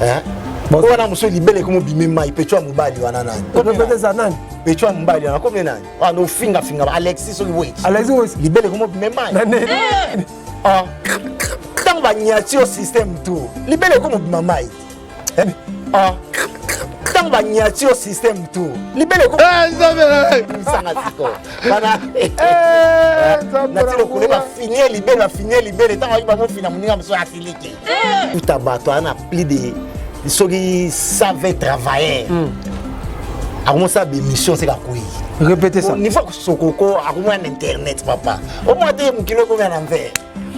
hein wana muso libele comme bimema ipetwa mubali wana nani répéter ça nani petwa mubali wana comme nani no finga Alexis so wait libele comme bimema ah tant ba nyatio système tout libele comme bimema ah tant ba nyatio système tout libele comme sanga siko bana natilo kuleba finir libele tant ba mo fina muninga mso asiliki utabato ana plus de ceux qui savaient travailler. À comment ça émission c'est la couille. Répétez ça. Niveau Sokoko à comment internet papa. Au moins t'es mon kilo combien d'envers.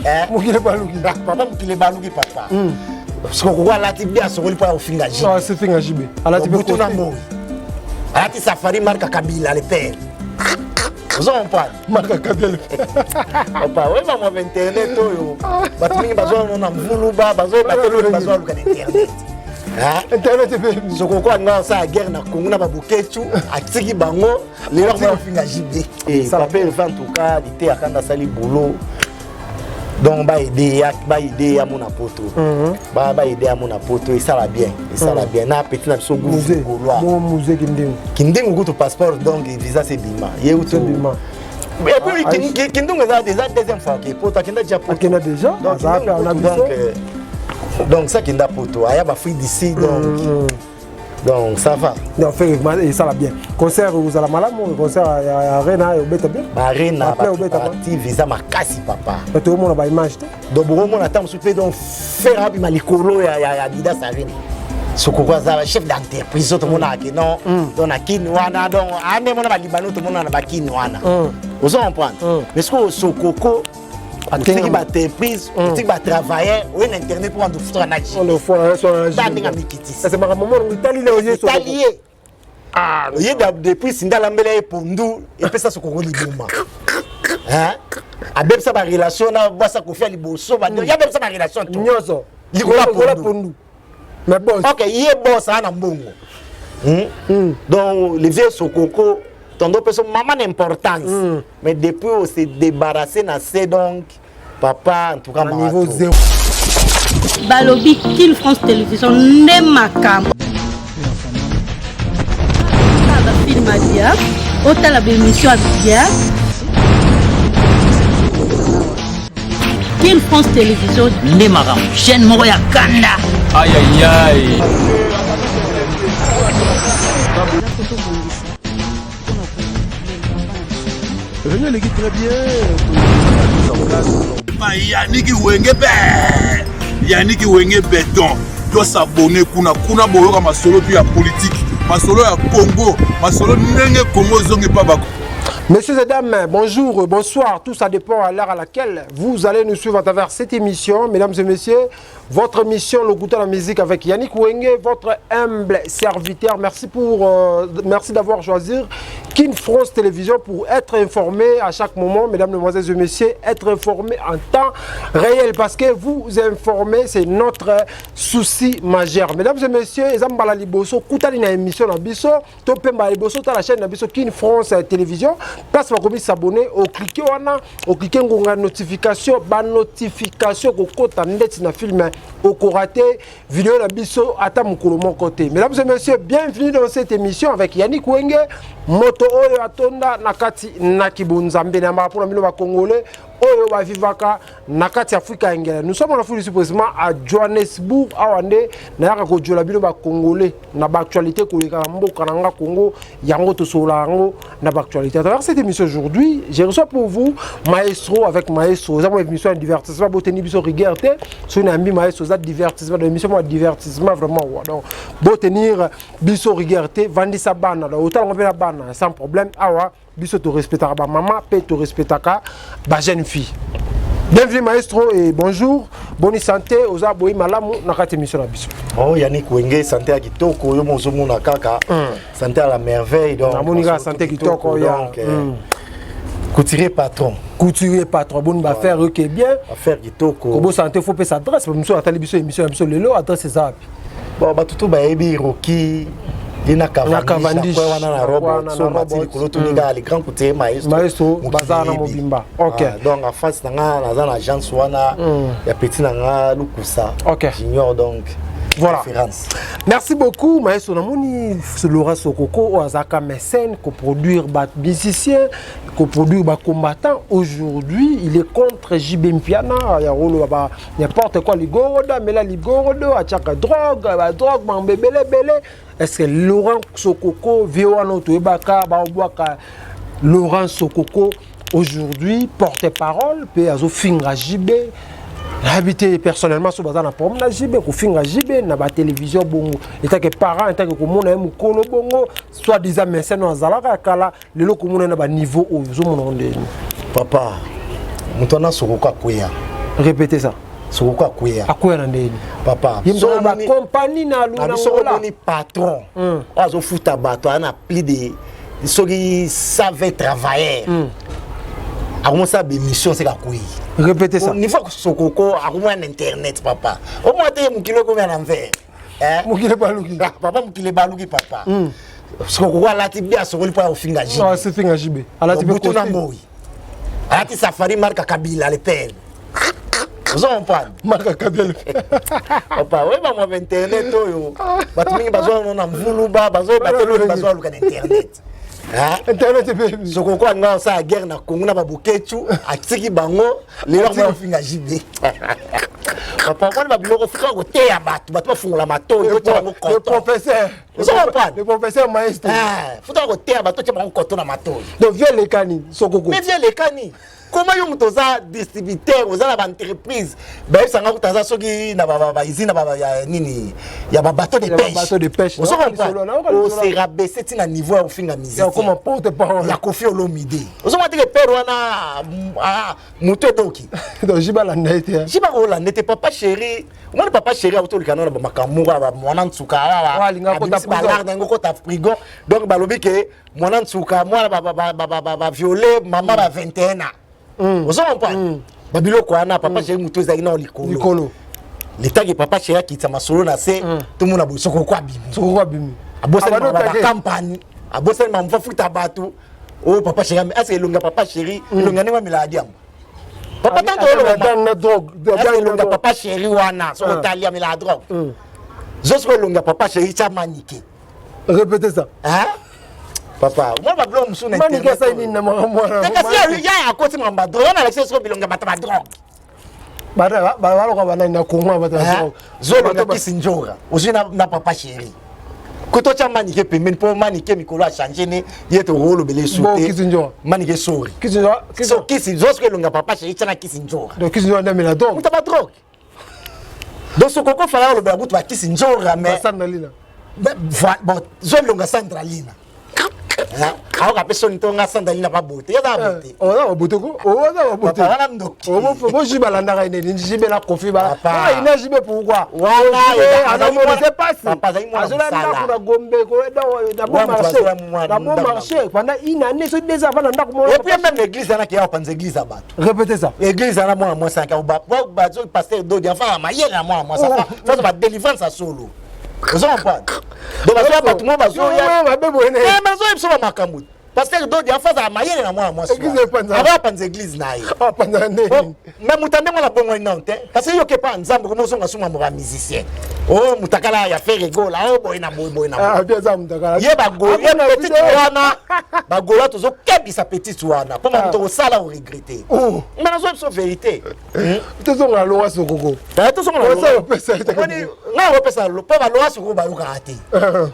Hein? Mon kilo balougi. Papa mon kilo balougi papa. Sokoko là tu bien sur le point au finga JB. Ah c'est finga JB. Alors tu peux tout l'amour. Alors tu safari marque Kabila le père. Vous en parlez. Marque Kabila. Papa ouais maman internet yo. Batumi bazo on a voulu ba bazo bazo le internet. Internet ce qu'on a dans sa guerre na Congo na babuketu atiki bango les leur finga JB et papa il fait en tout cas il était à kanda sali boulot donc ba aider à mon apoto ba aider à mon apoto et ça va bien na petit na so musée kindingu goût passeport donc visa c'est bima ye ou tout bima mais puis kindingu ça déjà deuxième fois que poto kinda déjà poto kinda déjà donc ça qui n'a pas tout il y a ma fille d'ici donc ça va non fait ça va bien concert vous allez malade concert à Arena et au beta bien Arena parti visa makasi papa tout le monde a image donc bon on attend souper donc faire abi malikolo ya Adidas Arena soko kwa za chef d'entreprise tout le monde a que non donc na kini wana donc ane mona ba libano tout le monde na ba kini wana vous en comprendre mais ce que sokoko tu sais entreprise, tu sais travailler, ou internet pour en faire un achat. On le fait sur un c'est ma maman on Italie ah, il y a depuis Sindala Mbele pour nous et puis ça se corrige libéralement. Hein? Avec ça ma relation na bossa ko faire liboso, il y a même ça ma relation tout. Nyoso. Il pour nous. Mais boss. OK, il est boss na mbongo. Donc les vieux sokoko tondo personne maman d'importance. Mais depuis on s'est débarrassé na c'est donc papa en tout cas niveau 0. Balobi Kin France Télévision ne makam. Aba film adia, otala émission adia. Kin France Télévision ne makam. Chaîne moko ya kanda. Aïe aïe aïe. Réunion l'équipe très bien. Yannick Wenge béton doit s'abonner kuna boyoka masolo puis ya politique masolo ya Congo masolo ndenge Congo zongi pa bako. Messieurs et dames, bonjour, bonsoir, tout ça dépend à l'heure à laquelle vous allez nous suivre à travers cette émission. Mesdames et messieurs, votre émission Le Goût à la musique avec Yannick Wenge, votre humble serviteur. Merci d'avoir choisi Kin France Télévision pour être informé à chaque moment, mesdames, mesdemoiselles et messieurs, être informé en temps réel parce que vous informer, c'est notre souci majeur. Mesdames et messieurs, Zambala Liboso, Koutali na émission na biso, Topemba Liboso, ta la chaîne na biso Kin France Télévision. Place pour s'abonner, au cliquer au cliquer ngonga notification, ba notification ko kota ndeti na film au koraté vidéo na biso ata mukolo mon côté. Mesdames et messieurs, bienvenue dans cette émission avec Yannick Wenge, moto oyo atonda nakati na kibunzambe na mapona milo ba congolais oyo ba vivaka nakati Afrika ngela. Nous sommes en Afrique supposément à Johannesburg awande na yaka ko jola bino ba congolais na ba actualité ko leka mboka na nga Congo yango to sola yango na ba actualité. À travers cette émission aujourd'hui, j'ai reçu pour vous Maestro avec Maestro. Nous avons une émission de divertissement boteni biso rigerte sur une ambi Maestro ça divertissement de émission de divertissement vraiment donc beau tenir biso rigerte vandisa bana autant on la bana sans problème awa biso to respectera ba maman pe to respectaka ba jeune fille. Bienvenue Maestro et bonjour, bonne santé aux aboyi malamu na kati émission na biso. Oh Yannick Wenge santé à kitoko yo mozomo na kaka santé à la merveille donc na monika santé kitoko ya couturier patron bonne affaire OK bien affaire kitoko ko santé faut pe s'adresse biso atali biso émission biso lelo adresse ça bon ba tutu ba ebi roki ina Cavendish wana na robe so matili koloto ninga les grands coutiers Maestro bazana mobimba OK donc en face na na agence wana ya petit na nga lukusa OK junior donc Voilà. Référence. Merci beaucoup, Maestro Namoni, Laurent Sokoko, Ozaka mécène, coproduire musicien, coproduire combattant. Aujourd'hui, il est contre JB Mpiana, il y a n'importe quoi, Ligoroda, mais là, Ligoroda, à chaque drogue, bébé. Est-ce que Laurent Sokoko, Véoano Toebaka, Laurent Sokoko, aujourd'hui, porte-parole, puis à Finga JB. Habité personnellement sur bazar na pom na JB ko finga JB na ba télévision bongo état que parents état que komona mu kolo bongo soit disant mécène na zalaka kala lelo komona na ba niveau au zo mona ndeni Papa mutona Sokoko akoya. Répétez ça. Sokoko akoya. Akoya na ndeni. Papa so ba compagnie na luna ngola ni patron. Azo futa bato ana plus de soki savait travailler. A commencé à mission c'est quoi. Répétez ça. Au niveau Sokoko a moins internet papa. Au moins t'es mon kilo combien d'envers. Hein? Mon kilo baluki. Papa mon kilo baluki papa. Sokoko a la tibia Sokoko pour finga JB. Ah c'est finga JB. Ala tibia ko na moi. Ala ti safari marque Kabila le père. Vous en parlez. Marque Kabila. Papa ouais ba moi internet oyo. Batu mingi bazo na mvuluba bazo batelo bazo luka internet. Internet baby. Sokoko anga sa guerre na Congo na babuketu atiki bango lelo ko finga JB. Papa on va biloko fika ko te ya batu ba fungola mato yo tsa ngo Le professeur. Vous en parlez. Le professeur Maestro. Futa ko te ya batu tsa bango koto na mato. Donc viens les cani Sokoko. Mais viens les cani. Comment yo mutoza distributeur oza na ba entreprise ba sanga kutaza soki na ba izina ba ya nini ya ba bateau de pêche. Bateau de pêche. Vous on s'est rabaissé na niveau au finga musique. Ya comment porte-parole. Ya Kofi Olomide. Vous on dire père wana muto doki. Donc jiba la nete. Jiba ola nete papa chéri. Moi le papa chéri auto le canon ba makamura ba mwana ntsuka wa. Linga ko ta prison. Ngo ko ta frigo. Donc ba lobi ke mwana ntsuka mwana ba violer maman ba 21 ans. Vous en parlez. Babilo Kwana, papa chéri Moutou Zaina Likolo. L'état que papa chéri qui t'a solo na c'est tout le monde a bossé Sokoko abimi. Sokoko abimi. A bossé ma campagne. A bossé ma mfa futa bato. Oh papa chéri, est-ce que longa papa chéri, longa ne ma miladiam. Papa tant na drogue. Longa papa chéri wana, so Italia la drogue. Jusqu'au longa papa chéri t'a maniqué. Répétez ça. Hein? Papa, moi va blom sur internet. Maniqué ça ni na mwana. Kasi ya à côté ma drogue, on a l'accès sur bilonga bata drogue. Bada balo ka bana na Congo bata zolo na kisinjora ozina na papa chéri koto cha manike pembeni po manike mikolo a changer ne yeto rolo bele souté kisinjora manike sori kisinjora so kisinjora que longa papa chéri tana kisinjora donc kisinjora na mela donc mutaba drogue donc Sokoko fala lo ba butu ba kisinjora mais sandalina bon zolo longa sandralina aho ka personne tonga sandalina ba bote ya ba bote o bote ko o za bote papa wana ndoki o jiba landa ka ine jibe la Kofi ba ina jibe pourquoi wala ana mo c'est pas si papa zai mwana sala na gombe ko da bon marché pendant une année so déjà avant na ko mo et puis même l'église na ki ya panza église abato répétez ça église na moi 5 ba zo pasteur do dia fa ma yela moi ça va délivrance à solo. Vous en parlez. Donc bazo ba tout monde bazo ya ba bebo ene bazo yebso ba makambu pasteur do dia fa za ma yela na moi église panza aba panza église na ye panza ne mais mutande moi la bongo inonte parce que yo ke pa nzambo ko mozo ngasuma mo ba musicien oh mutakala ya faire gola oh boy na ah bien ça mutakala ye ba go ye petit wana ba gola tozo kebisa petit wana pour moi to sala o regretter mais na zo vérité tozo la loi Sokoko tozo la loi na o pesa lo pa ba loi Sokoko ba yo karate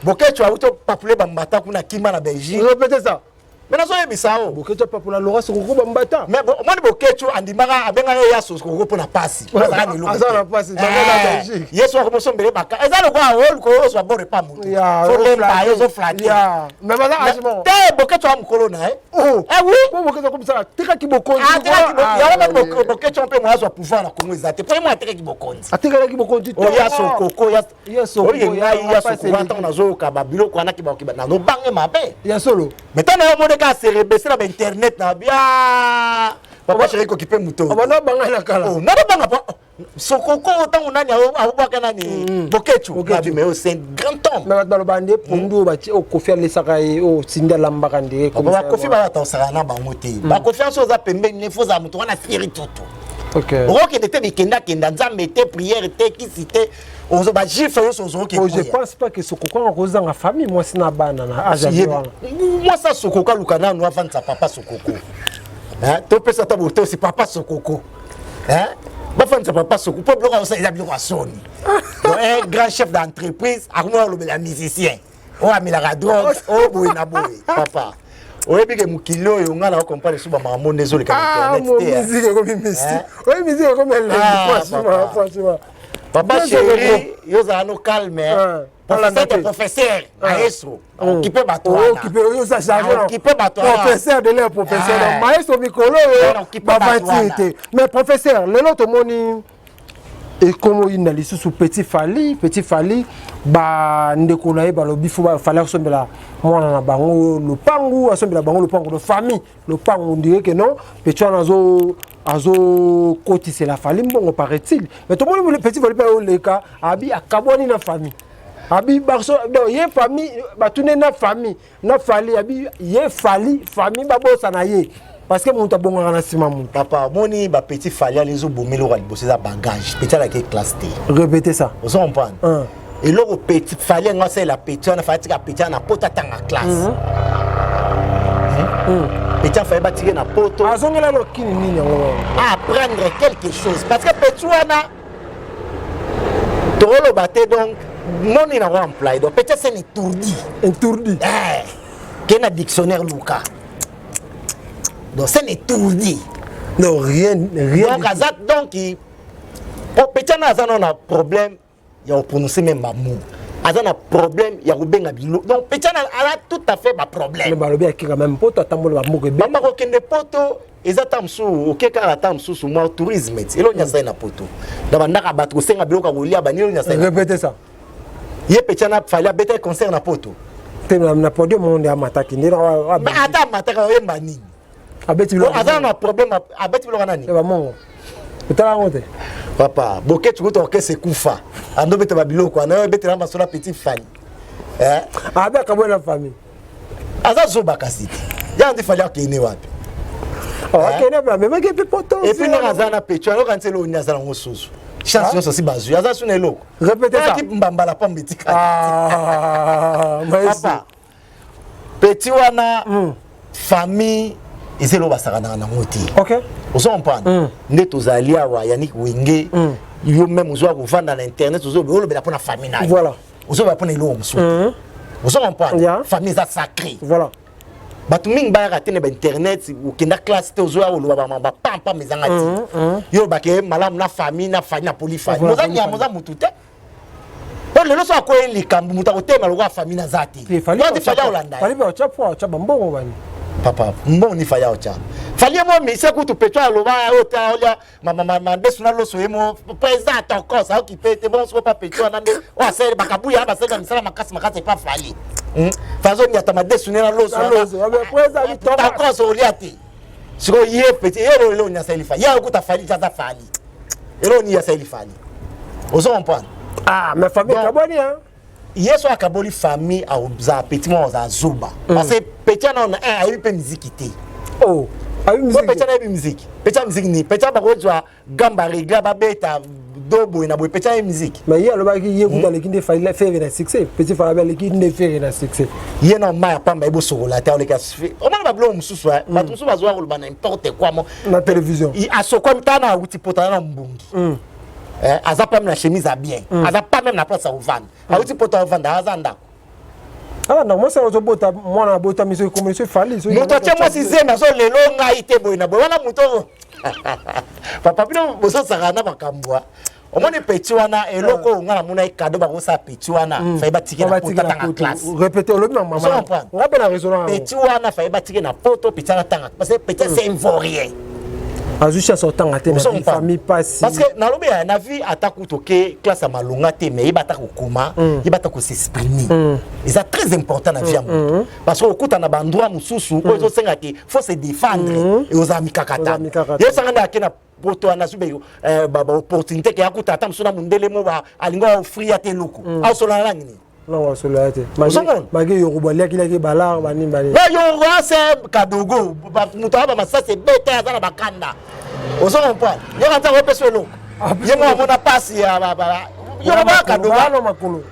boketu auto papule ba mbata kuna kima na Belgique répétez ça mais nazo yebisao boketu pa pour la loi Sokoko ba mbata mais moi ni boketu andimaka abenga ya Sokoko pour na passe azana passe dans la Belgique yeso ko mosombele baka ezalo kwa hol ko so bore pa mutu so lemba yo zo flaki ya mais bana ajimo te boketu am kolona oui pour boketu comme ça tika ki bokonzi ya ba boketu on peut moi so pouvoir na Congo ezate pour moi tika ki bokonzi atika ki bokonzi o ya Sokoko ya Sokoko ya Sokoko anta na zo ka ba biloko na ki ba na no bange mabe ya solo maintenant yo mo de ka se rebesser na internet na bia papa chéri ko kipe muto bana banga na kala na banga pa Sokoko autant nani abubaka nani boketu mais c'est un grand homme mais ba bande pondu ba ti o Kofi le sakai o sinda lambaka ndé comme ba Kofi ba ta sarana ba moté ba confiance aux apembe ne faut za muto wana firi toto OK OK était bikenda kenda nzambe te prière te kisite ozo ba gifle yo sozo ke je pense pas que Sokoko en cause dans la famille moi c'est na bana na moi ça Sokoko lukana no avant sa papa Sokoko hein to pesa ta boto c'est papa Sokoko hein ba fan sa papa Sokoko pour bloquer ça il a bloqué Sony un grand chef d'entreprise a moi le musicien o amila la drogue o boina boy papa oyebi ke mukilo yo ngala compare suba mamo nezo le ka internet musique comme mystique oui musique comme elle franchement papa chéri yo za no calme professeur maestro occupé batwana occupé yo ça chargé occupé batwana professeur de l'air professeur maestro mikolo ba vanité mais professeur le lot moni et comme il n'a laissé sous petit fali ba ndeko na ba lobi fu ba fallait sombela mwana na bango le pangu asombela bango le pangu de famille le pangu on dirait que non petit azo côté c'est la famille bon paraît-il mais tout le monde le petit fali pas le cas abi akaboni na famille abi barso donc yé famille ba tourner na famille na fali abi yé fali famille ba bossa na yé parce que mon tabon na sima mon papa moni ba petit fali les zo bomelo wa bosser ça bagage petit la classe T répétez ça vous comprenez et là au petit fali nga c'est la petit on a fait ka petit na pota tanga classe petit fali ba tirer na poto azongela lo kini nini apprendre quelque chose parce que petit wana tolo baté donc moni na employé donc petit c'est étourdi qui na dictionnaire Luka donc c'est étourdi non rien donc azat donc pour petit na azana na problème il y a prononcer même mamu azana problème il y a rubenga bilo donc petit na a tout à fait ba problème le balobi qui quand même poto tambola ba moke ba ko kende poto ezatamsu okeka atamsu sur moi tourisme elo nya ça na poto da bandaka batko senga biloka kolia banilo nya ça répétez ça ye petit na fallait bête concert na poto na podium monde amataki ndira ba ata mataka yemba nini abeti bilo azana problème abeti bilo nani ba mongo utala ngote papa boke tu ko ke se kufa ando bete ba biloko na bete na masola petit fali abe akabo na famille azazo bakasiti ya ndi fali akene wapi akene ba même ke poto et puis na azana pecho alo kan tselo nya azana ngosusu chance so si bazu aza suna eloko répétez ça qui mbambala pa mbetika papa petit wana famille ezelo basakana na ngoti OK ozo mpana ndeto zalia wa Yannick Wenge yo même ozo kuvanda na internet ozo olobela pona famille na voilà ozo ba pona elo msutu ozo mpana famille za sacré voilà batu mingi ba ratene ba internet ukenda classe te ozo oloba ba pampa mezanga ti yo ba ke malamu na famille na polifai moza mutu te le loso akoye likambu muta kotema lokwa famille na zati fali olanda fali ba chapo chaba mbongo bani papa mbongo ni faya ocha fali mo mi se kutu petro aloba ota olia mama desu na loso emo président encore ça qui pete bon so pas petro na o asere bakabuya ba sega misala makasi pas fali fazo ni atama desu na loso abe président to encore so oliati siko ye pete ero lo nya seli fali ya kuta fali jaza fali ero ni ya seli fali ozo comprendre mais famille kaboni hein yeso akaboli famille a za petit mo za zuba parce que petit na on a eu pe musique té oh ayi musique petit na eu musique ni petit ba ko jwa gamba regla ba beta dobo na bo petit na musique mais yé aloba ki yé kuta lekinde fallait faire un succès petit fallait lekinde faire un succès yé na ma pamba ebo sokola ta oleka o ma ba blo mususu ba mususu ba zo ko ba n'importe quoi mo na télévision i asokwa mtana uti pota na mbungi aza pas même la chemise à bien aza pas même la place à vendre a uti poto vendre azanda non moi ça ozo bota mwana bota miso comme monsieur fali so moto tia moi si zema so lelo ngai te boina boy wana moto papa bino boso sakana bakambwa omone petit wana eloko ngala muna ikado ba ko sa petit wana fa ba tike na poto tanga classe répétez le nom maman ngabe na raison petit wana fa ba tike na poto petit na tanga parce que petit c'est ivoirien azusha sortant à na famille passe parce que na lobe na vie ataku toke classe à malonga te mais ibata ko koma ibata ko s'exprimer et ça très important na vie parce que okuta na bandroit mususu ozo senga ki faut se défendre et aux amis kakata yo sanga na kena poto na sube ba opportunité ke akuta ata musuna mundele mo ba alinga offrir ate loko au sola la ngini non sola ate magi yo kubalia kila ki balar bani bani yo c'est kadogo muto aba masase beta azana bakanda ozo comprendre yo kanta ko peso loko yengo mona passe ya Yoruba kadoba no makolo.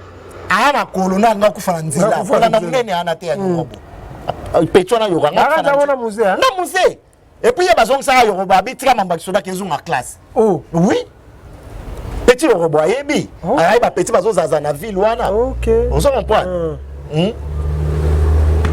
Ah makolo na nga kufa nzila. Kola na munene ana te ya Yoruba. Pecho na Yoruba. Nga na musée. Na musée. Et puis il y a besoin ça Yoruba bitika mamba kisoda kezu ma classe. Oh, oui. Petit Yoruba yebi. Ah ba petit bazo zaza na ville wana. OK. On se comprend.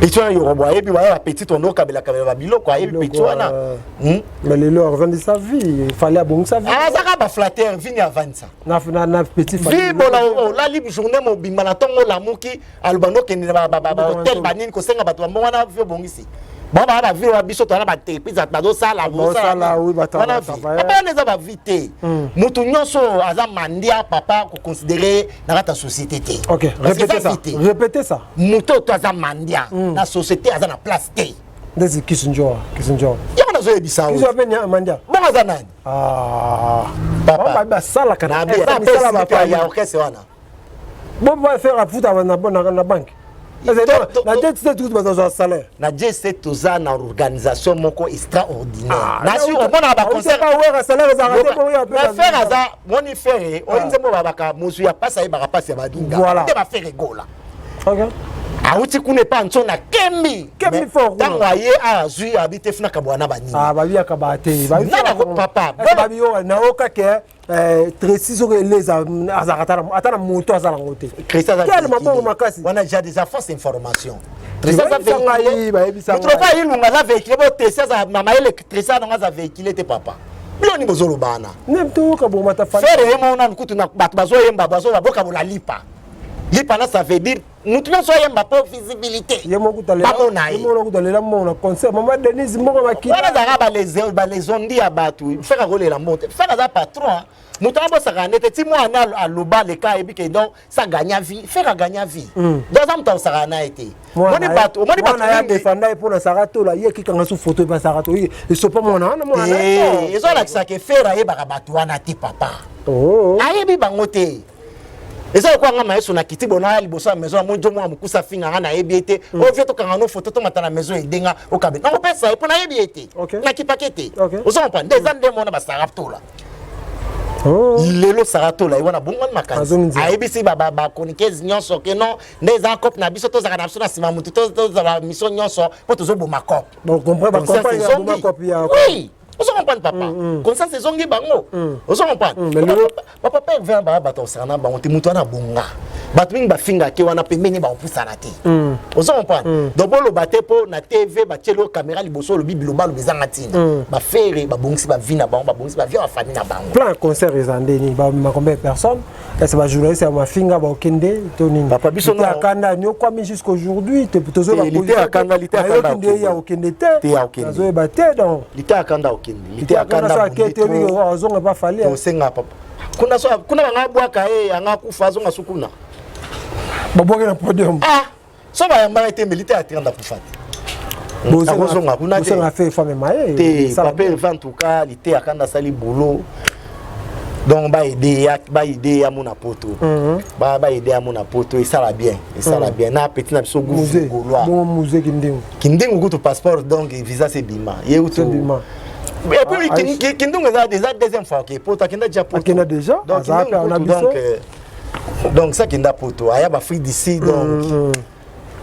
Petit Yoruba yebi wa petit tondo kabela ba biloko yebi petit wana. Mais le leur vend sa vie, il fallait abonner sa vie. Ah ça ba flatter vini avant ça. Na petit vie bola la libre journée mo bimana tongo la muki albano ke ni ba hotel banini ko senga bato mo wana vie bongisi. Baba ba vie wa biso to na ba te pizza bazo sala bo sala oui ba ta. Ba neza ba vite. Mutu nyonso aza mandia papa ko considérer na la société té. OK, répétez ça. Mutu to aza mandia na société aza na place té. Ndezi kisunjo. Yama zo ebisa o. Kizo ape mandia. Bon aza nani? Ah. Papa ba sala kana. Sala ba ya orchestre wana. Bon va faire la foot avant na banque. Na jet tout bazo salaire. Na jet toza na organisation moko extraordinaire. Na sur mona ba concert pas ouais salaire za raté pour ya na faire aza moni faire o nzembo babaka mozu ya pasa ba pasa ya badinga. Te ba faire gola. OK. Auti kune pa nso na kembi fort. Tango aye azui abite funa kabwana banini. Ah ba bia kabate. Ba na ko papa. Ba bio na oka ke Tracy so les atana moto azala ngote. Quel mabongo makasi. On a déjà des fausses informations. Tracy ça véhicule. Tu pas ilunga za véhicule bo Tracy za mama ele Tracy na za véhicule te papa. Biloni bozolo bana. Nemto ka bo mata fa. Faire yemo na nkutu na bato bazo yemba bazo boka bola lipa. Lipa na ça veut dire nous tous soyons yemba pour visibilité. Yemo kutalela. Yemo kutalela mona concert mama Denise moko makina. Wana za ba les ondi ya batu. Faire rôler la monte. Faire za patron. Mutambo saganete ti mo ana aloba le ka ebi ke donc ça gagne vie. Faire gagner vie. Dans un temps ça na été. Moni batu ya défendre pour na sarato la yeki kanga su photo ba sarato. Il so pas mona na. Eh, ils ont l'accès que faire ye ba batu wana ti papa. Oh. Ayebi bangote. Eza kwa nga maeso na kiti bona liboso ya maison mo njomo amukusa finga nga na ebiete o vie to kanga no photo to matana maison edenga o kabe na opesa e pona ebiete na kipakete ozo mpa ndeza ndemo na basaraptola lelo saratola e wana bongo makanzi ayebisi ba chroniqueuse nyonso ke non ndeza cop na biso to zaka na biso na sima mutu to za mission nyonso po to zo bo makop donc comprendre ba compagnie ba cop ya oui. Vous comprenez papa comme ça c'est zongi bango vous comprenez papa père vient ba bato sana bango te mutu na bonga bato mingi ba finga ke wana pembeni ba opusana te vous comprenez donc bolo baté po na TV ba tchelo caméra liboso lo bibilo ba lo bezanga tina ba faire ba bongisi ba vina bango ba bongisi ba via famille na bango plan concert ezandeni ba ma combien de personnes est-ce ba journaliste ma finga ba okende to nini papa biso na kanda nyo kwa mi jusqu'aujourd'hui te tozo ba lité akanda ya okende te azo ba te donc lité akanda okende lité akanda ça ke te mi ozonga ba fali to senga papa kuna banga bwaka anga kufa zonga sukuna babonga na podium so ba yamba été militaire atenda kufa bozonga kuna te bozonga fait femme maye te papa en tout cas lité akanda sali boulot donc ba aider ya mona poto ba aider ya mona poto et ça la bien na petit na biso goût gaulois bon musée kindingu goût passeport donc visa c'est bima yeuto bima et puis kindingu ça déjà deuxième fois que poto kinda déjà poto kinda déjà donc ça kinda poto aya ba fille d'ici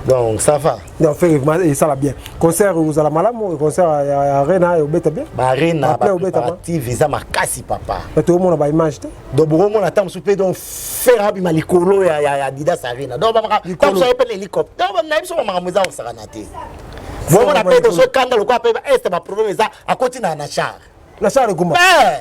donc ça va donc fait ça la bien concert vous allez malamu concert à arena et obeta bien ba arena ba préparatif visa makasi papa to mona ba image te donc bon mona tam souper donc faire abi malikolo ya Adidas arena donc ba comme ça appelle hélicoptère donc na biso ma mamuza o sakanate bon mona pe to so kanda lo kwa pe est ba problème ça à continue na char la char guma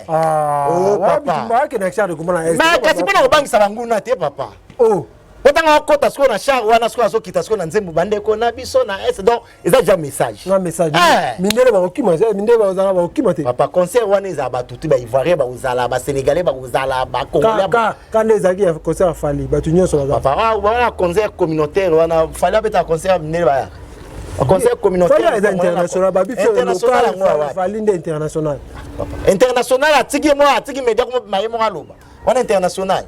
oh papa ba ke na char guma na est mais kasi pona obangisa banguna te papa oh otanga kota sko na char wana sko so kita sko na nzembo bande ko na biso na est donc eza déjà message na message mindele ba okima mindele ba ozala ba okima te papa concert wana eza ba tutu ba ivoirien ba ozala ba sénégalais ba ozala ba congolais quand ezaki concert fali ba tu nyonso ba papa wana concert communautaire wana fali abeta concert mindele ba concert communautaire international ba biso local fali nde international international atiki media ko mayemo aloba wana international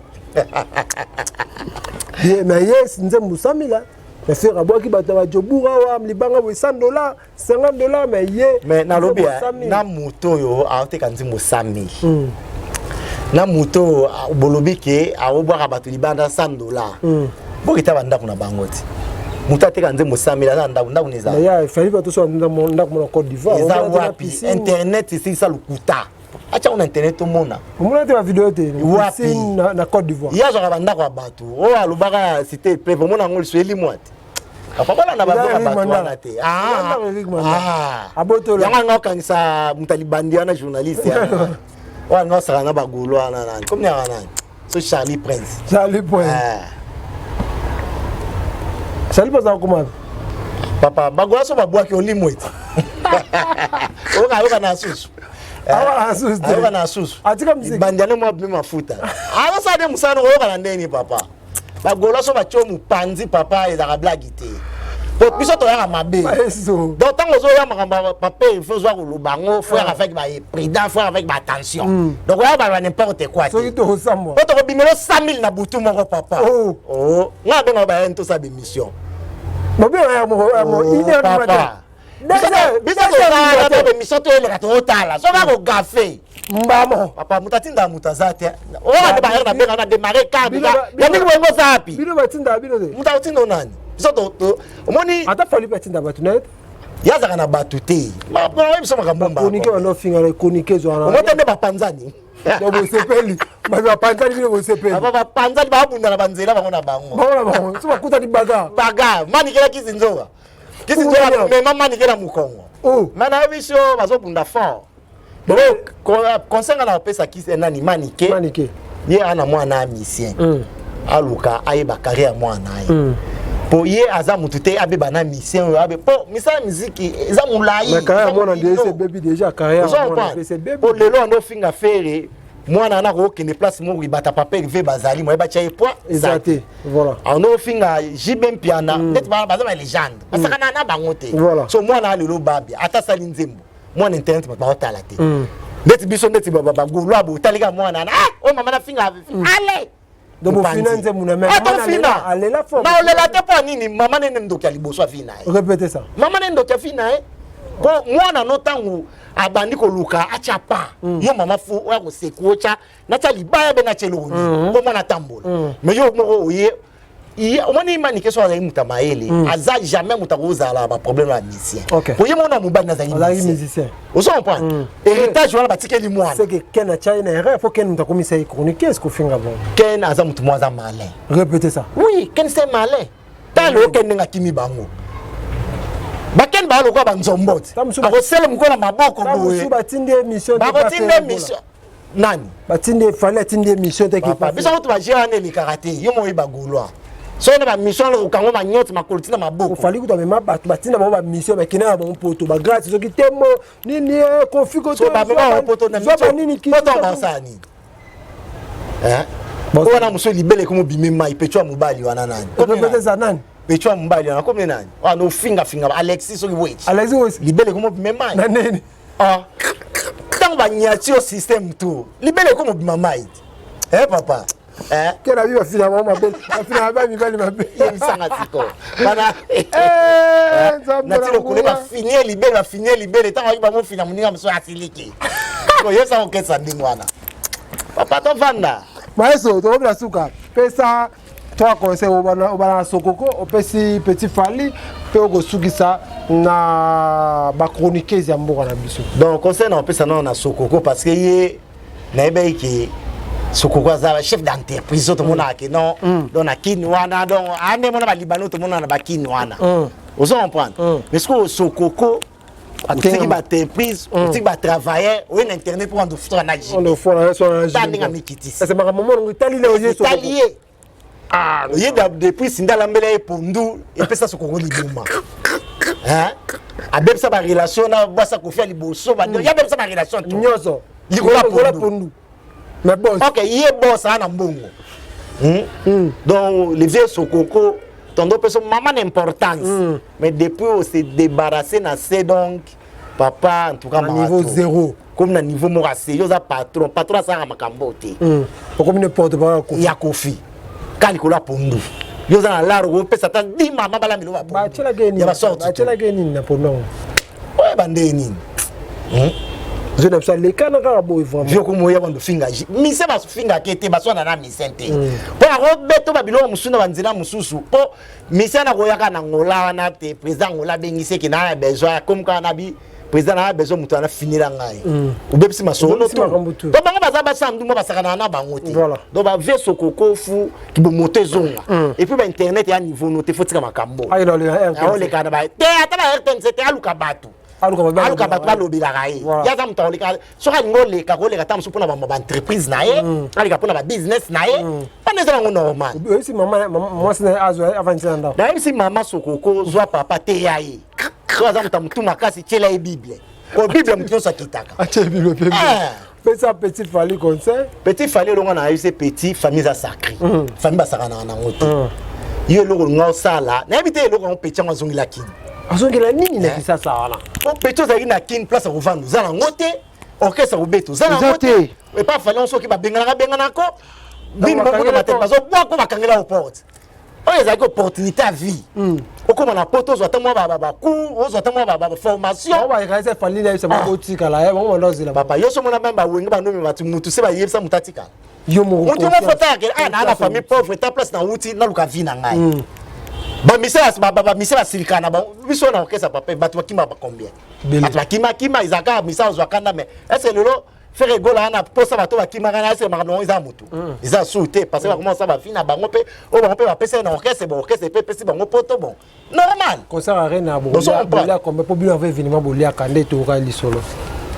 mais yes nzembo samila mais faire aboki bata ba jobura wa mlibanga $100 $50 mais ye mais na lobi na moto yo aote kanzi mo sami na moto bolobi ke aobwaka bato libanda $100 bokita bandako na bango ti moto ateka nzembo 100,000 aza ndako neza ya fali bato so ndako na Côte d'Ivoire eza wapi internet isilisa lokuta acha una internet omona omona te ba vidéo te wapi na Côte d'Ivoire ya zaka bandako ya bato o alobaka cité plein omona ngoli sweli mwati apapala na bato wana te abotola yango ngokangisa mutalibandi wana journaliste ya wana ngosaka na bagolo wana nani comme ya nani so Charlie Prince Charlie Prince comment papa bagola so babwaki olimweti oka na susu awa na susu atika muziki bandiane mwa mafuta awa sa de musano oka na ndeni papa bagola so bacho mupanzi papa ezaka blague te po biso to yaka mabe donc tango zo ya makamba papa il faut zo ko bango faut avec ba prudent faut avec ba attention donc ya ba n'importe quoi so to sambo to ko bimelo 100,000 na butu moko papa oh nga benga ba ento sa mission mabe ya mo ine na mata bisa ko mission to ele ka to tala so ba ko gafe mbamo papa mutatinda mutazate oka de ba na benga na démarrer cadre ya ndiki wengo sapi bino batinda bino de mutatinda nani biso to omoni ata fali batinda batu net yazaka na batu te ma biso makambomba konike wana finga na konike zo wana omotende bapanzani bo sepeli ba panzani bino bo sepeli ba panzani ba bunda na banzela bango na bango so bakuta ni baga mani kela kizinzoa mais mama ni kela mukongo mana biso bazobunda fort donc konsenga na pesa kisi nani manike ye ana mwana misien aluka ayeba carrière mwana ye po ye aza mutu te abeba na mission abe po misala muziki eza mulai na carrière mwana ndese baby déjà carrière mwana ndese baby po lelo ndo finga fere mwana na ko kene place mo ibata papa ve bazali mo bacha e point exacté voilà ando finga jibem piana net ba ba légende parce que na bango te so mwana lelo babi ata sali nzembo mwana internet ba otala te net biso net ba gulu abo talika mwana na o mama na finga ale donc finance muna mais alela fo na olela te po nini mama nene ndoki ya liboso afina répétez ça mama nene ndoki afina po mwana no tangu abandi ko luka achapa yo mama fu ya ko sekuocha na tali baya be na cheloni po mwana tambola mais yo moko oye omoni imani keso azali mutamaele aza jamais mutakoza la ba problème la musicien po ye mona mubani na zali musicien oso comprendre héritage wana batikeli mwana c'est que Ken a China erreur faut Ken mutakomisa chronique est-ce qu'on finga bon Ken aza mutu mwaza malin répétez ça oui Ken c'est malin talo Ken nga kimi bango baken ba lokwa banzomboti akosele mkola maboko boye batinde mission nani batinde fallait atinde mission te ki pas biso to ba jana ni karaté yo mo ibagulwa so na ba mission lo kango ba nyoti makolitina maboko fallait kuta mema bato batinda ba mission ba kina ba poto ba grâce so ki temo nini config so ba ba poto na mission nini ki poto ba sani bon wana muso libele komo bimema ipechwa mubali wana nani répétez ça nani pechwa mubali wana comme nani wana finga Alexis so wait libele komo bimema na nini tant ba nyati au système tout libele komo bimama papa kera biba fina mama be afina ba mi bali mabe yebisanga tiko bana na tilo koleba finir libele tant ba mo fina muninga mso asiliki ko yesa okesa ndingwana papa to vanda maestro to bila suka pesa toi conseil obana sokoko opesi petit fali pe okosukisa na ba chroniqueuse ya mboka na biso donc conseil na opesa na sokoko parce que ye na ebe ki sokoko za chef d'entreprise to mona ke non donc na kini wana donc ane mona ba libano to mona na ba kini wana ozo comprendre mais ce que sokoko atiki ba entreprise atiki ba travailler ou une internet pour en faire na ji on le fait na so na ji tandinga mikitisi c'est ma maman ngo tali le oye sokoko oye depuis sindala mbele pondu et pesa sokoko libuma abebisa ba relation na basa kofia liboso ba ya bebisa ba relation to nyoso likola pondu mais bon OK yé boss ana mbongo donc les vieux sokoko tondo peso maman importance mais depuis on s'est débarrassé na c'est donc papa en tout cas niveau 0 comme na niveau mo assez yo za patron ça makambo te comme ne porte pas ya kofi kali kola pondu yo za na laro pesa ta di mama bala milo ba chela geni ya ba sorti chela geni na pono ouais bande nini Je n'aime ça les canards vraiment. Vieux comme moi on finga. Mise ba finga kete ba so na misente. Po a beto ba bilo musuna banzina mususu. Po mise na koyaka na ngola na te président ngola bengise ki na besoin comme quand na bi président a besoin mutu na finira ngai. Ubepsi masolo to. To bango baza ba samdu mo basaka na bango te. Donc ba ve sokoko fu ki bo moto zonga. Et puis ba internet ya niveau noté faut tika makambo. Ayi dans le le kana ba. Te ata ba RTNC te aluka batu. aluka bato balobelaka ye yaza moto akoleka soki alingi oleka koleka ta mosu mpona baentreprise na ye aleka mpona babusiness na ye wana eza nango normal nayebisi mama sokoko zwa papa te ya ye aza moto motu makasi tiela ye bible o bible motu nyonso akitaka pesa petit fali conseil petit fali elongo na yebisi petit famille eza sacré famille basakanaka nango te yo eloko linga osala nayebi te eloko yango petit yango azongela kini azongela nini na kisasa wana o petit ozalaki na kini place ya kovanda oza nango te orchestre kobeto oza nango te epa fali soki babenganako bini bakota bazobwako bakangela o porte oyo ezalaki opportunité ya vie okoma na poto ozwa ta mwa bacour ozwa ta mwa baformation papa yo so mona bani bawenge banomi batu mutu se bayebisa mutu atikala mutu mo fotake naa na famille pauvre ta place na wuti naluka vie na ngai bamise basilikana biso na orchestre papa bato bakima bacombien bato bakima ezalaka misa ozwakanda mais est-ce lelo faire egola na posa bato bakimaka na ese makambo eza mutu eza su te parce que bakomensa bafi na bango mpe oyo bango mpe bapesa na orchestre bon orchestre mpe epesi bango poto bon normal concert arena bolia kombe po bino ave événement boliaka nde toka lisolo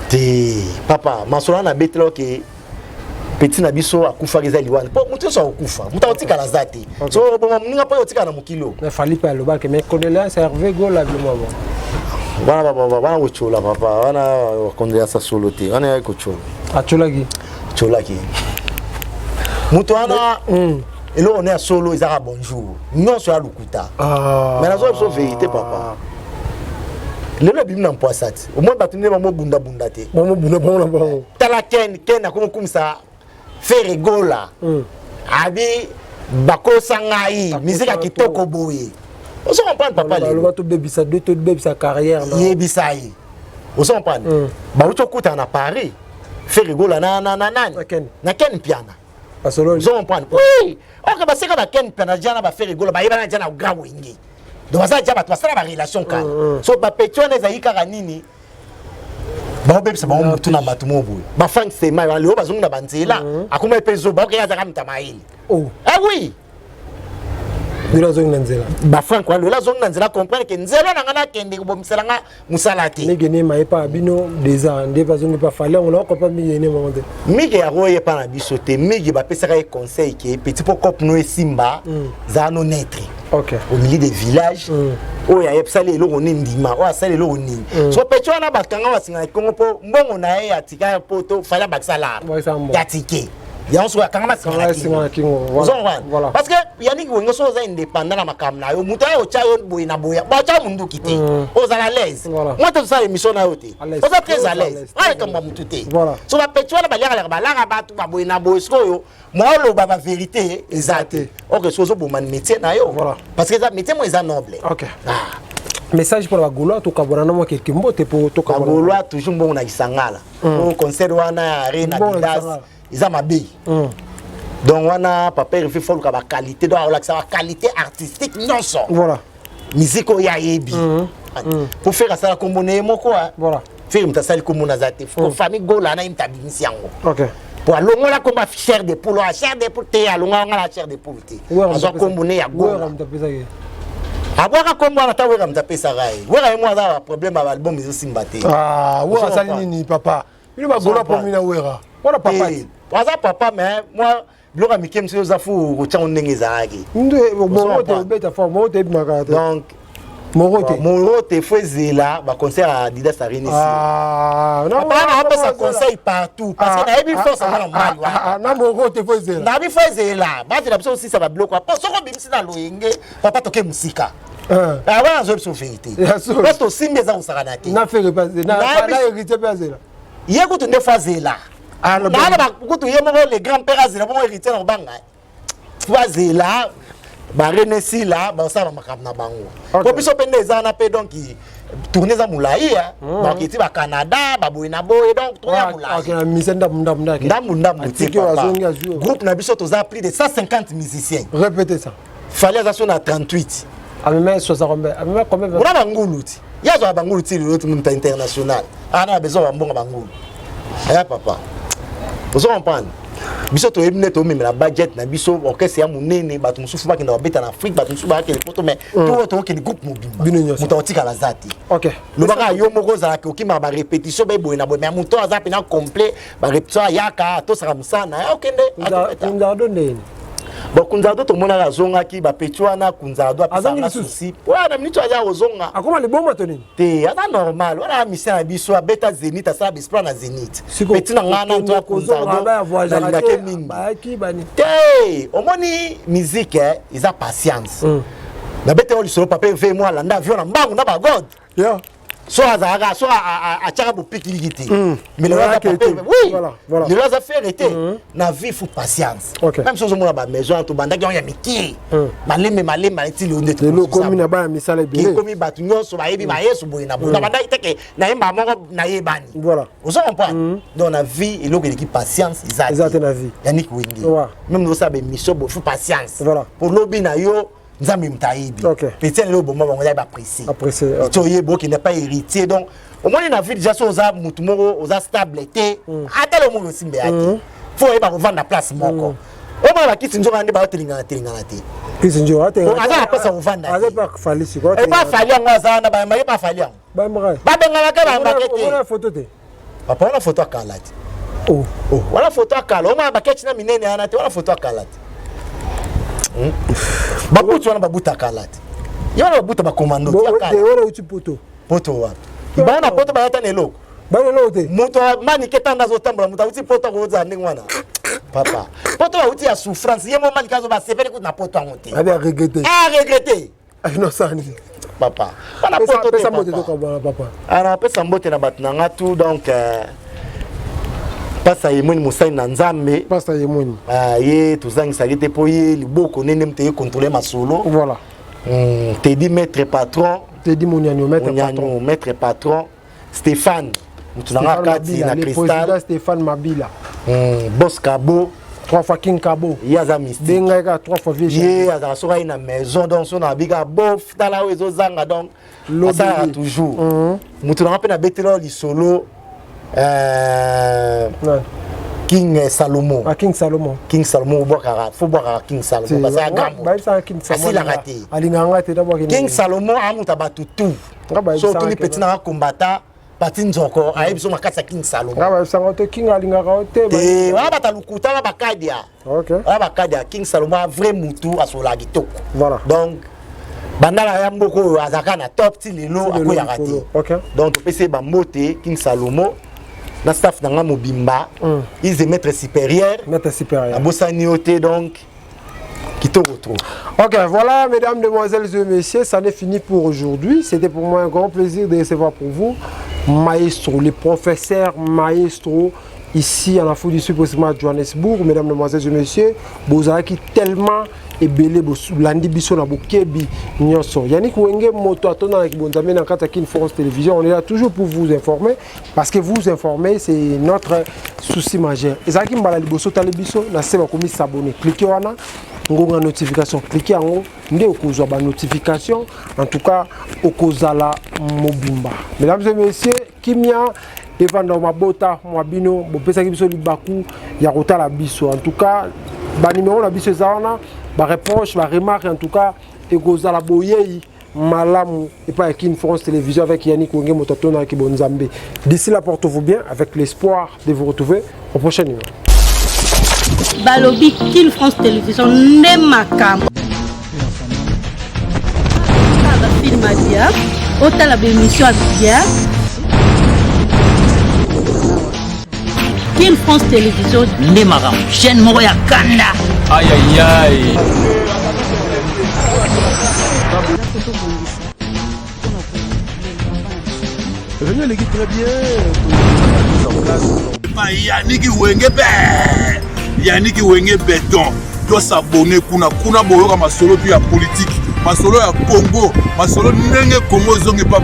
te papa masolo na betelo ke petit na biso akufaki eza liwana po mutu so akufa mutu atikala za te so bon mninga po yotikala na mokilo na fali pa lobaki mais condoléance Hervé Gola bimo wana kochola papa wana kondoléance solo te wana ya kochola acholaki mutu wana eloko ne ya solo ezaka bonjour nyonso ya lukuta mais nazo biso vérité papa lelo ebimi na mpoasa te omoi bato nde bamobundabunda te tala ken akomokumisa faire gola abi bakosa ngai miziki ya kitoko boye ozo comprendre papa lelo tobebisa carrière yebisa ye ozo comprendre bauti okutana na Paris faire gola na ken piana ozo comprendre oui oke baseka ba ken piana jana ba faire gola bayebana jana grand wenge donc baza ja bato basala ba relation kala so bapetione ezali kaka nini babebisa bango mutu na bato moboye bafrank sema lelo bazongi na banzela akoma epe zo baoke yazaka mitamayeli oui Bilazong nanzela. Bafrank wa lola zong nanzela comprendre que nzela na ngana kende ko bomisela nga musala te. Ngene ma epa bino déjà nde bazongi pa fale on la ko pa miyene monde. Mige ya roye pa na biso te mige ba pesaka e conseil que petit pokop no esimba za no netre. OK. Au milieu des villages. Oya yepsale eloko ndima o asale eloko nini. So pecho na bakanga wasinga kongo po mbongo na ye atika poto fala bakisala. Ya tike. Ya on kangama singa kingo voilà parce que yani ko ngoso za indépendant na makamna yo muta yo chayo boy na boya ba cha mundu kité oza à l'aise moi to ça émission na yo té oza très à l'aise ay kamba mutu té so ba pecho na balaka batu ba boy na boy yo moi lo ba vérité exacte OK so zo bo man métier na yo parce que ça métier moi ça noble OK message pour la Gaulois to kabona na mo quelques mots te pour to kabona Gaulois toujours bon na kisangala au concert wana arena Didas ils ont ma bille. Donc on a papa il faut la qualité donc la qualité artistique non ça. Voilà. Musique ya yebi. Pour faire ça comme on est quoi. Voilà. Faire une salle comme on a zate. Pour famille Gola na imta binisiango. OK. Pour longo la comme chair de poule, chair de poule te ya longo la chair de poule te. Azo comme on est ya Gola. Abwaka comme on ata wera mtape sarai. Wera moi za problème avec album ils simbate. Ah, wera ça nini papa. Il va Gola pour mina wera. Voilà papa. Waza papa mais moi bloka mikem se ozafu ko tcha ndenge zaaki. Nde morote beta fa morote makata. Donc morote fezela ba concert à Didas Arena ici. Ah non papa na sa conseil partout parce que na ebi force na mali wa. Ah na morote fezela. Na bi fezela ba tela biso aussi ça ba bloka. Parce que bimisi na loyenge papa toke musika. Ah wa zo biso vérité. Parce que simbe za usakana te. Na fait pas na hérité pas zela. Yeko tunde fazela. Ah non, kutu yemo les grands-pères azela bon hérité na banga. Fazela ba renesi la ba sa makamna bango. Ko biso pende za na pe donc tourner za moulaï donc il va Canada ba boyna boy donc tourner moulaï OK na misenda munda groupe na biso toza plus de 150 musiciens répétez ça fallait ça son à 38 ameme 60 ameme combien on a banguluti ya zo banguluti l'autre monde international ana besoin bambonga bangulu aya papa vous comprenez biso to ebne to memela budget na biso orchestre ya munene bato musufu ba kenda beta na Afrique bato musufu ba kende poto mais to ke groupe mobimba muto otika la zati OK lo baka yo moko za ke okima ba répétition be boye na boye mais muto aza pena complet ba répétition yaka to saka musana ya okende kunzado ndeni bon kunzado to mona zonga ki ba petwana kunzado apesa na souci wana minito aza ozonga akoma liboma to nini te aza normal wana mission na biso beta Zenith asa bispla na Zenith petina ngana to kunzado na ke mingi ba ki bani te omoni musique isa patience na beta oli solo papa ve moi landa avion na mbangu na ba god yeah so azaga so a chaka bo pikiliti mais le roi papa oui voilà le roi a fait arrêter na vie faut patience même chose mo na ba maison to banda ki on ya miki malema ti le onde le komi na ba misala bi le komi batu nyonso ba yebi ba yesu boy na bunda banda iteke na yemba moko na yebani voilà vous comprenez dans la vie il y a qui patience exact na vie Yannick Wenge même nous ça be mission faut patience voilà pour lobby na yo nzambe mtaibi petit le bon moment on va apprécier to yebo qui n'est pas héritier donc au moins na vie déjà so za mutu moko oza stabilité ata le monde simbe ati faut yeba revendre la place moko o ba kiti njoka ndi ba telinga te kiti njoka te aza pesa revendre aza pas fali si quoi e pas fali ngaza na ba ma pas fali ba mra ba benga ka ba makete on a photo te papa on a photo akala ti wala photo akala o ma ba keti minene ana te wala photo akala ti babutu wana babuta kalati yona babuta ba commando ti akala wala uti poto wapi ibana poto bayata neloko bana lo te muto mani ketanda zo tambula muta uti poto ko za ndingwana papa poto ba uti ya souffrance yemo mani kazo ba sepele ku na poto ngote abi regretter no sani papa bana poto te pesa mbote to ka papa ana pesa mbote na batnanga tout donc pasa yemoni musai na nzambe pasa yemoni ye tuzangisa te po ye liboko nene mte contrôler masolo voilà te dit maître patron te dit moniano maître patron Stéphane mutunanga kati na cristal Stéphane Mabila boss Kabo 3 fois King Kabo yaza mystique denga ka 3 fois vieux ye aza soka ina maison donc so na biga bof tala wezo zanga donc ça toujours mutunanga pe na betelo li solo King Salomon. King Salomon. King Salomon faut boire King Salomon parce que gambo. King Salomon. Asila raté. Alinganga te d'abord King Salomon amuta batutu. So tous les petits na combattant patin zoko ayebi so makasa King Salomon. Ngaba sango te King alinganga te. Wa batalukuta ba kadia. OK. Wa ba kadia King Salomon vrai mutu asola kitoko. Voilà. Donc bandala ya mboko azaka na top ti lelo akoya raté. OK. Donc PC ba moté King Salomon. Na staff nanga mobimba ils est maître supérieur abosani oté donc qui te retrouve. OK, voilà mesdames, demoiselles et messieurs, ça n'est fini pour aujourd'hui. C'était pour moi un grand plaisir de recevoir pour vous Maestro, le professeur Maestro ici à la Folie du Sud possiblement à Johannesburg. Mesdames, demoiselles et messieurs, bozaki tellement ebele landi biso na bokebi nyonso. Yannick Wenge moto atona avec bonzamé na kata King France Télévision. On est là toujours pour vous informer parce que vous informer c'est notre souci majeur. Ezaki mbala liboso tale biso na seba komi s'abonner. Cliquez wana ngonga notification. Cliquez en nde okozwa ba notification en tout cas okozala mobimba. Mesdames et messieurs, kimia Evanda mabota mwabino bopesa biso libaku ya kotala biso en tout cas ba numéro na biso zawana ba reproche ba remarque en tout cas ekozala boyei malamu et pas King France Télévision avec Yannick Wenge motatona ki bonzambe. D'ici là portez-vous bien avec l'espoir de vous retrouver au prochain numéro. Balobi King France Télévision nemakam. Aba film adia otala ba émission adia King France Télévision Nemaram, chaîne Moroya Kanda. Aïe aïe aïe. Venez les gars très bien. Yannick Wenge béton. Doit s'abonner kuna boyoka masolo puis ya politique. Masolo ya Congo, masolo ndenge Congo zongi pa